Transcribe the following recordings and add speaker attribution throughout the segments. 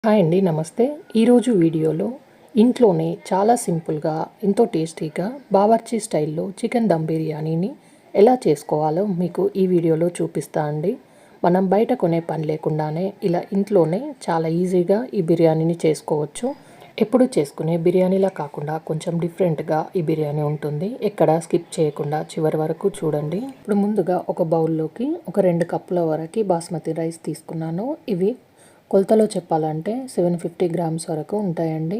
Speaker 1: Hi అండి, నమస్తే. ఈరోజు వీడియోలో ఇంట్లోనే చాలా సింపుల్గా ఎంతో టేస్టీగా బావర్చీ స్టైల్లో చికెన్ దమ్ బిర్యానీని ఎలా చేసుకోవాలో మీకు ఈ వీడియోలో చూపిస్తా అండి. మనం బయట కొనే పని లేకుండానే ఇలా ఇంట్లోనే చాలా ఈజీగా ఈ బిర్యానీని చేసుకోవచ్చు. ఎప్పుడు చేసుకునే బిర్యానీలా కాకుండా కొంచెం డిఫరెంట్గా ఈ బిర్యానీ ఉంటుంది. ఎక్కడ స్కిప్ చేయకుండా చివరి వరకు చూడండి. ఇప్పుడు ముందుగా ఒక బౌల్లోకి ఒక 2 కప్పుల వరకు బాస్మతి రైస్ తీసుకున్నాను. ఇవి కొలతలో చెప్పాలంటే 750 గ్రామ్స్ వరకు ఉంటాయండి.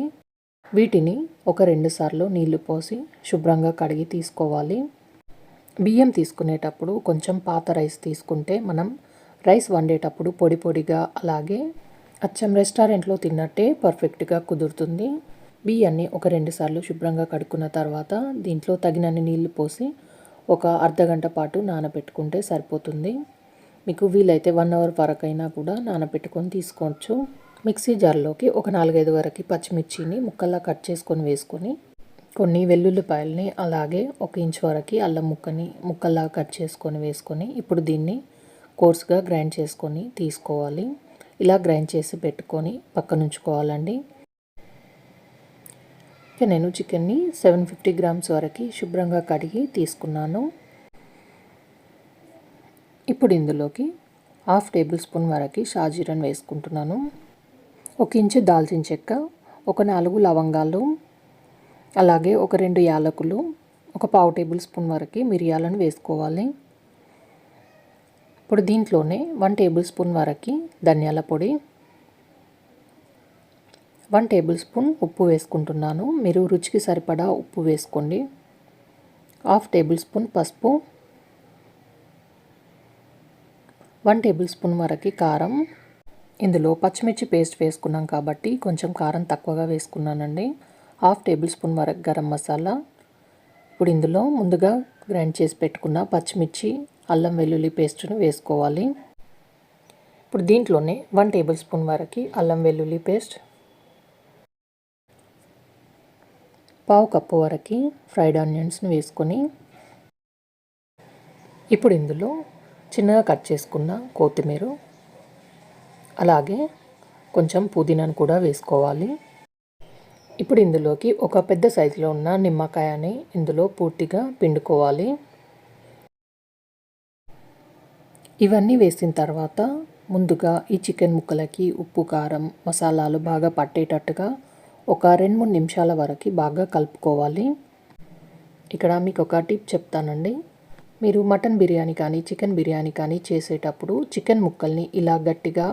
Speaker 1: వీటిని ఒక 2 సార్లు నీళ్లు పోసి శుభ్రంగా కడిగి తీసుకోవాలి. బియ్యం తీసుకునేటప్పుడు కొంచెం పాత రైస్ తీసుకుంటే మనం రైస్ వండేటప్పుడు పొడి పొడిగా అలాగే అచ్చం రెస్టారెంట్లో తిన్నట్టే పర్ఫెక్ట్గా కుదురుతుంది. బియ్యాన్ని ఒక 2 సార్లు శుభ్రంగా కడుక్కున్న తర్వాత దీంట్లో తగినన్ని నీళ్లు పోసి ఒక అర్ధగంట పాటు నానబెట్టుకుంటే సరిపోతుంది. మీకు వీలైతే 1 అవర్ వరకైనా కూడా నానబెట్టుకొని తీసుకోవచ్చు. మిక్సీ జార్లోకి ఒక 4-5 వరకు పచ్చిమిర్చిని ముక్కల్లా కట్ చేసుకొని వేసుకొని కొన్ని వెల్లుల్లిపాయలని అలాగే 1 ఇంచ్ వరకు అల్లం ముక్కని ముక్కల్లా కట్ చేసుకొని వేసుకొని ఇప్పుడు దీన్ని కోర్స్గా గ్రైండ్ చేసుకొని తీసుకోవాలి. ఇలా గ్రైండ్ చేసి పెట్టుకొని పక్కన ఉంచుకోవాలండి. నేను చికెన్ని 750 గ్రామ్స్ వరకు శుభ్రంగా కడిగి తీసుకున్నాను. ఇప్పుడు ఇందులోకి 1/2 టేబుల్ స్పూన్ వరకు షాజీరాని వేసుకుంటున్నాను. 1 ఇంచు దాల్చిన చెక్క, ఒక 4 లవంగాలు, అలాగే ఒక 2 యాలకులు, ఒక 1/2 టేబుల్ స్పూన్ వరకు మిరియాలను వేసుకోవాలి. ఇప్పుడు దీంట్లోనే 1 టేబుల్ స్పూన్ వరకు ధనియాల పొడి, 1 టేబుల్ స్పూన్ ఉప్పు వేసుకుంటున్నాను. మీరు రుచికి సరిపడా ఉప్పు వేసుకోండి. 1/2 టేబుల్ స్పూన్ పసుపు, 1 టేబుల్ స్పూన్ వరకు కారం. ఇందులో పచ్చిమిర్చి పేస్ట్ వేసుకున్నాం కాబట్టి కొంచెం కారం తక్కువగా వేసుకున్నానండి. 1/2 టేబుల్ స్పూన్ వరకు గరం మసాలా. ఇప్పుడు ఇందులో ముందుగా గ్రైండ్ చేసి పెట్టుకున్న పచ్చిమిర్చి అల్లం వెల్లుల్లి పేస్ట్ను వేసుకోవాలి. ఇప్పుడు దీంట్లోనే 1 టేబుల్ స్పూన్ వరకు అల్లం వెల్లుల్లి పేస్ట్, 1/2 కప్పు వరకు ఫ్రైడ్ ఆనియన్స్ని వేసుకొని ఇప్పుడు ఇందులో చిన్నగా కట్ చేసుకున్న కొత్తిమీర అలాగే కొంచెం పుదీనాను కూడా వేసుకోవాలి. ఇప్పుడు ఇందులోకి ఒక పెద్ద సైజులో ఉన్న నిమ్మకాయని ఇందులో పూర్తిగా పిండుకోవాలి. ఇవన్నీ వేసిన తర్వాత ముందుగా ఈ చికెన్ ముక్కలకి ఉప్పు కారం మసాలాలు బాగా పట్టేటట్టుగా ఒక 2-3 నిమిషాల వరకు బాగా కలుపుకోవాలి. ఇక్కడ మీకు ఒక టిప్ చెప్తానండి. మీరు మటన్ బిర్యానీ కానీ చికెన్ బిర్యానీ కానీ చేసేటప్పుడు చికెన్ ముక్కల్ని ఇలా గట్టిగా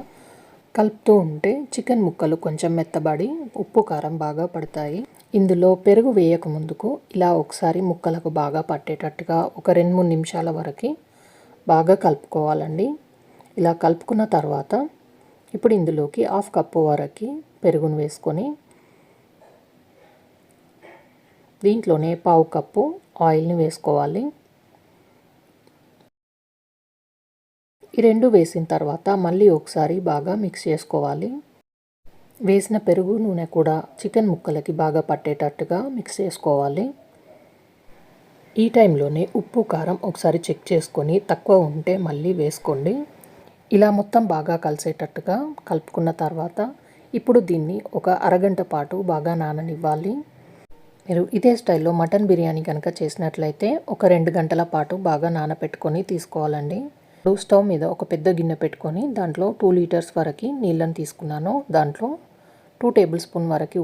Speaker 1: కలుపుతూ ఉంటే చికెన్ ముక్కలు కొంచెం మెత్తబడి ఉప్పు కారం బాగా పడతాయి. ఇందులో పెరుగు వేయక ముందుకు ఇలా ఒకసారి ముక్కలకు బాగా పట్టేటట్టుగా ఒక 2-3 నిమిషాల వరకు బాగా కలుపుకోవాలండి. ఇలా కలుపుకున్న తర్వాత ఇప్పుడు ఇందులోకి 1/2 కప్పు వరకు పెరుగును వేసుకొని దీంట్లోనే 1/2 కప్పు ఆయిల్ని వేసుకోవాలి. ఈ రెండు వేసిన తర్వాత మళ్ళీ ఒకసారి బాగా మిక్స్ చేసుకోవాలి. వేసిన పెరుగు నూనె కూడా చికెన్ ముక్కలకి బాగా పట్టేటట్టుగా మిక్స్ చేసుకోవాలి. ఈ టైంలోనే ఉప్పు కారం ఒకసారి చెక్ చేసుకొని తక్కువ ఉంటే మళ్ళీ వేసుకోండి. ఇలా మొత్తం బాగా కలిసేటట్టుగా కలుపుకున్న తర్వాత ఇప్పుడు దీన్ని ఒక అరగంట పాటు బాగా నాననివ్వాలి. మీరు ఇదే స్టైల్లో మటన్ బిర్యానీ కనుక చేసినట్లయితే ఒక 2 గంటల పాటు బాగా నానపెట్టుకొని తీసుకోవాలండి. స్టవ్ మీద ఒక పెద్ద గిన్నె పెట్టుకొని దాంట్లో 2 లీటర్స్ వరకు నీళ్ళని తీసుకున్నాను. దాంట్లో 2 టేబుల్ స్పూన్ వరకు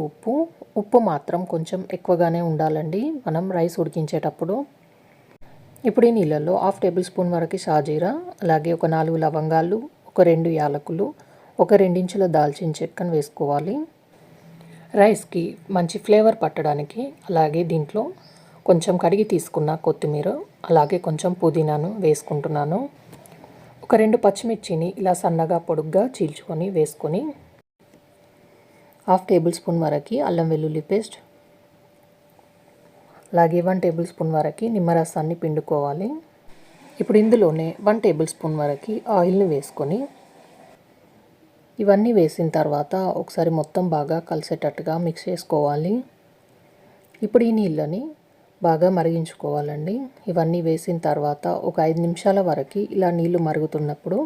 Speaker 1: ఉప్పు మాత్రం కొంచెం ఎక్కువగానే ఉండాలండి మనం రైస్ ఉడికించేటప్పుడు. ఇప్పుడు ఈ నీళ్ళల్లో 1/2 టేబుల్ స్పూన్ వరకు షాజీరా, అలాగే ఒక 4 లవంగాలు, ఒక 2 యాలకులు, ఒక 2 ఇంచుల దాల్చిన చెక్కను వేసుకోవాలి. రైస్కి మంచి ఫ్లేవర్ పట్టడానికి అలాగే దీంట్లో కొంచెం కడిగి తీసుకున్న కొత్తిమీర అలాగే కొంచెం పుదీనాను వేసుకుంటున్నాను. ఒక 2 పచ్చిమిర్చిని ఇలా సన్నగా పొడుగ్గా చీల్చుకొని వేసుకొని 1/2 టేబుల్ స్పూన్ వరకు అల్లం వెల్లుల్లి పేస్ట్ అలాగే 1 టేబుల్ స్పూన్ వరకు నిమ్మరసాన్ని పిండుకోవాలి. ఇప్పుడు ఇందులోనే 1 టేబుల్ స్పూన్ వరకు ఆయిల్ని వేసుకొని ఇవన్నీ వేసిన తర్వాత ఒకసారి మొత్తం బాగా కలిసేటట్టుగా మిక్స్ చేసుకోవాలి. ఇప్పుడు ఈ నీళ్ళని బాగా మరిగించుకోవాలండి. ఇవన్నీ వేసిన తర్వాత ఒక 5 నిమిషాల వరకు ఇలా నీళ్లు మరుగుతున్నప్పుడు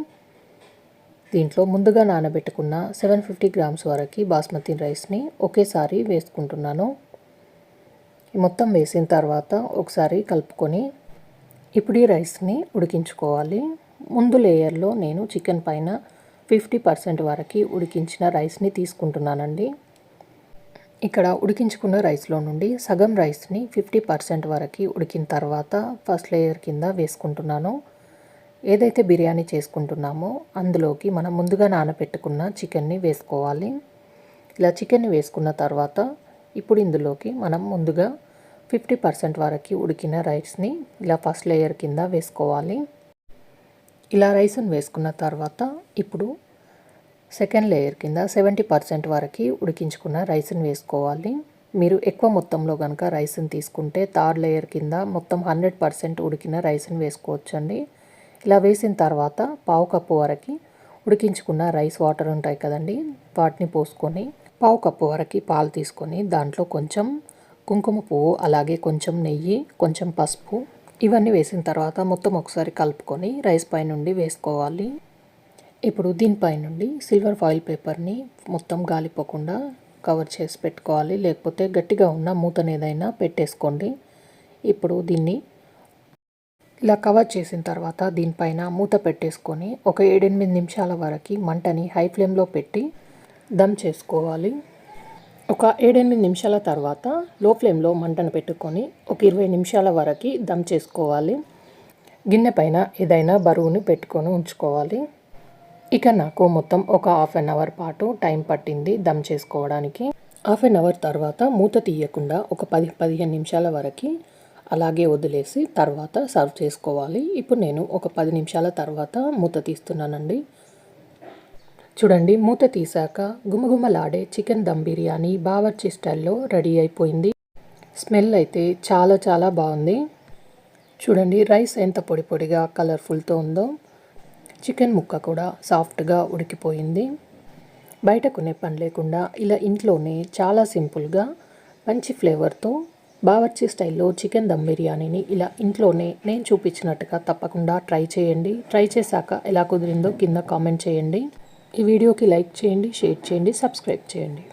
Speaker 1: దీంట్లో ముందుగా నానబెట్టుకున్న 750 గ్రామ్స్ వరకు బాస్మతి రైస్ని ఒకేసారి వేసుకుంటున్నాను. మొత్తం వేసిన తర్వాత ఒకసారి కలుపుకొని ఇప్పుడు ఈ రైస్ని ఉడికించుకోవాలి. ముందు లేయర్లో నేను చికెన్ పైన 50% వరకు ఉడికించిన రైస్ని తీసుకుంటున్నానండి. ఇక్కడ ఉడికించుకున్న రైస్లో నుండి సగం రైస్ని 50% వరకు ఉడికిన తర్వాత ఫస్ట్ లేయర్ కింద వేసుకుంటున్నాను. ఏదైతే బిర్యానీ చేసుకుంటున్నామో అందులోకి మనం ముందుగా నానబెట్టుకున్న చికెన్ని వేసుకోవాలి. ఇలా చికెన్ని వేసుకున్న తర్వాత ఇప్పుడు ఇందులోకి మనం ముందుగా 50% వరకు ఉడికిన రైస్ని ఇలా ఫస్ట్ లేయర్ కింద వేసుకోవాలి. ఇలా రైస్ని వేసుకున్న తర్వాత ఇప్పుడు సెకండ్ లేయర్ కింద 70% వరకు ఉడికించుకున్న రైస్ని వేసుకోవాలి. మీరు ఎక్కువ మొత్తంలో కనుక రైస్ని తీసుకుంటే థర్డ్ లేయర్ కింద మొత్తం 100% ఉడికిన రైస్ని వేసుకోవచ్చండి. ఇలా వేసిన తర్వాత పావు కప్పు వరకు ఉడికించుకున్న రైస్ వాటర్ ఉంటాయి కదండి, వాటిని పోసుకొని పావు కప్పు వరకు పాలు తీసుకొని దాంట్లో కొంచెం కుంకుమ పువ్వు, అలాగే కొంచెం నెయ్యి, కొంచెం పసుపు ఇవన్నీ వేసిన తర్వాత మొత్తం ఒకసారి కలుపుకొని రైస్ పై నుండి వేసుకోవాలి. ఇప్పుడు దీనిపై నుండి సిల్వర్ ఫాయిల్ పేపర్ని మొత్తం గాలిపోకుండా కవర్ చేసి పెట్టుకోవాలి, లేకపోతే గట్టిగా ఉన్న మూతను ఏదైనా పెట్టేసుకోండి. ఇప్పుడు దీన్ని ఇలా కవర్ చేసిన తర్వాత దీనిపైన మూత పెట్టేసుకొని ఒక 7-8 నిమిషాల వరకు మంటని హై ఫ్లేమ్లో పెట్టి దమ్ చేసుకోవాలి. ఒక 7-8 నిమిషాల తర్వాత లో ఫ్లేమ్లో మంటను పెట్టుకొని ఒక 20 నిమిషాల వరకు దమ్ చేసుకోవాలి. గిన్నె పైన ఏదైనా బరువుని పెట్టుకొని ఉంచుకోవాలి. ఇక నాకు మొత్తం ఒక హాఫ్ అన్ అవర్ పాటు టైం పట్టింది దమ్ చేసుకోవడానికి. హాఫ్ అన్ అవర్ తర్వాత మూత తీయకుండా ఒక 10-15 నిమిషాల వరకు అలాగే వదిలేసి తర్వాత సర్వ్ చేసుకోవాలి. ఇప్పుడు నేను ఒక 10 నిమిషాల తర్వాత మూత తీస్తున్నానండి. చూడండి, మూత తీసాక గుమగుమలాడే చికెన్ దమ్ బిర్యానీ బావర్చీ స్టైల్లో రెడీ అయిపోయింది. స్మెల్ అయితే చాలా చాలా బాగుంది. చూడండి రైస్ ఎంత పొడి పొడిగా కలర్ఫుల్తో ఉందో, చికెన్ ముక్క కూడా సాఫ్ట్గా ఉడికిపోయింది. బయట కొనే పని లేకుండా ఇలా ఇంట్లోనే చాలా సింపుల్గా మంచి ఫ్లేవర్తో బావర్చీ స్టైల్లో చికెన్ దమ్ బిర్యానీని ఇలా ఇంట్లోనే నేను చూపించినట్టుగా తప్పకుండా ట్రై చేయండి. ట్రై చేశాక ఎలా కుదిరిందో కింద కామెంట్ చేయండి. ఈ వీడియోకి లైక్ చేయండి, షేర్ చేయండి, సబ్స్క్రైబ్ చేయండి.